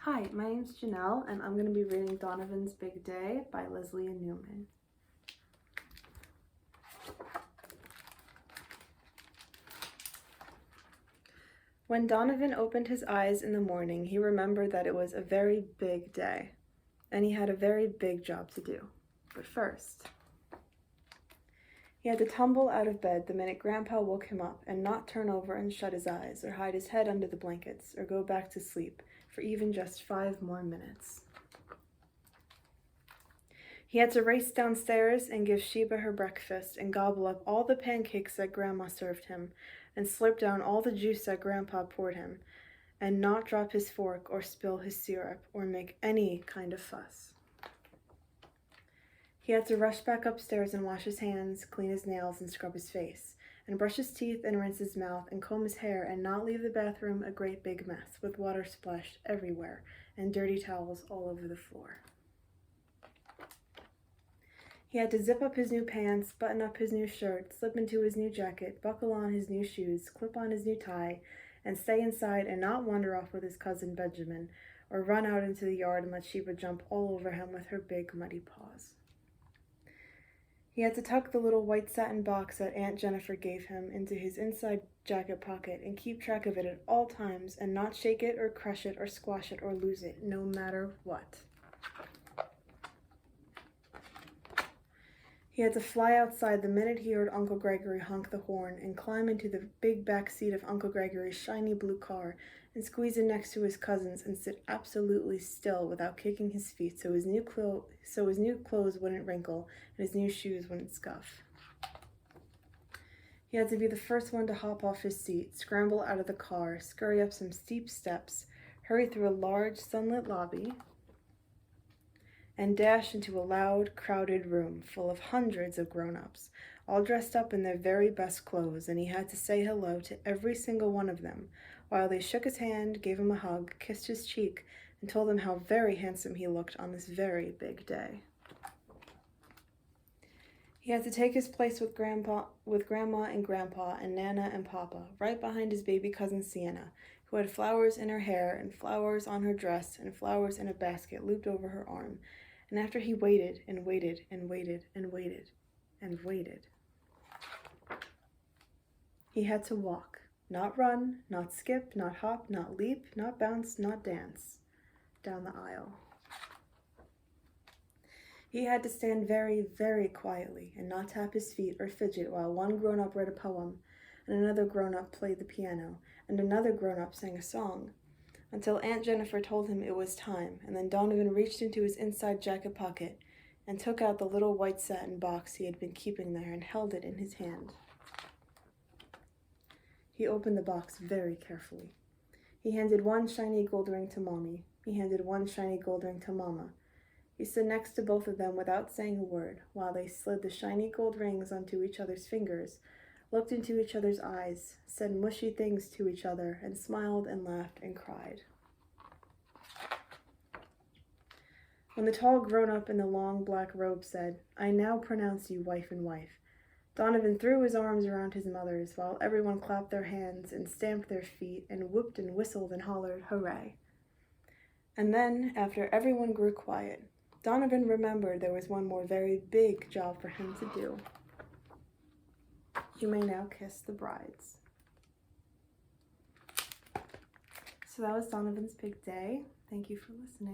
Hi, my name's Janelle, and I'm going to be reading Donovan's Big Day by Lesléa Newman. When Donovan opened his eyes in the morning, he remembered that it was a very big day, and he had a very big job to do. But first, he had to tumble out of bed the minute Grandpa woke him up and not turn over and shut his eyes or hide his head under the blankets or go back to sleep for even just 5 more minutes. He had to race downstairs and give Sheba her breakfast and gobble up all the pancakes that Grandma served him and slurp down all the juice that Grandpa poured him and not drop his fork or spill his syrup or make any kind of fuss. He had to rush back upstairs and wash his hands, clean his nails, and scrub his face, and brush his teeth and rinse his mouth and comb his hair and not leave the bathroom a great big mess with water splashed everywhere and dirty towels all over the floor. He had to zip up his new pants, button up his new shirt, slip into his new jacket, buckle on his new shoes, clip on his new tie, and stay inside and not wander off with his cousin Benjamin, or run out into the yard and let Sheba jump all over him with her big muddy paws. He had to tuck the little white satin box that Aunt Jennifer gave him into his inside jacket pocket and keep track of it at all times and not shake it or crush it or squash it or lose it, no matter what. He had to fly outside the minute he heard Uncle Gregory honk the horn and climb into the big back seat of Uncle Gregory's shiny blue car and squeeze in next to his cousins and sit absolutely still without kicking his feet so his new clothes wouldn't wrinkle and his new shoes wouldn't scuff. He had to be the first one to hop off his seat, scramble out of the car, scurry up some steep steps, hurry through a large sunlit lobby, and dash into a loud, crowded room full of hundreds of grown-ups, all dressed up in their very best clothes, and he had to say hello to every single one of them, while they shook his hand, gave him a hug, kissed his cheek, and told him how very handsome he looked on this very big day. He had to take his place with Grandma and Grandpa and Nana and Papa, right behind his baby cousin Sienna, who had flowers in her hair and flowers on her dress and flowers in a basket looped over her arm. And after he waited and waited and waited and waited and waited, he had to walk, not run, not skip, not hop, not leap, not bounce, not dance, down the aisle. He had to stand very, very quietly and not tap his feet or fidget while one grown-up read a poem and another grown-up played the piano and another grown-up sang a song, until Aunt Jennifer told him it was time, and then Donovan reached into his inside jacket pocket and took out the little white satin box he had been keeping there and held it in his hand. He opened the box very carefully. He handed one shiny gold ring to Mommy. He handed one shiny gold ring to Mama. He stood next to both of them without saying a word, while they slid the shiny gold rings onto each other's fingers, looked into each other's eyes, said mushy things to each other, and smiled and laughed and cried. When the tall grown-up in the long black robe said, "I now pronounce you wife and wife," Donovan threw his arms around his mother's while everyone clapped their hands and stamped their feet and whooped and whistled and hollered, "Hooray!" And then, after everyone grew quiet, Donovan remembered there was one more very big job for him to do. You may now kiss the brides. So that was Donovan's Big Day. Thank you for listening.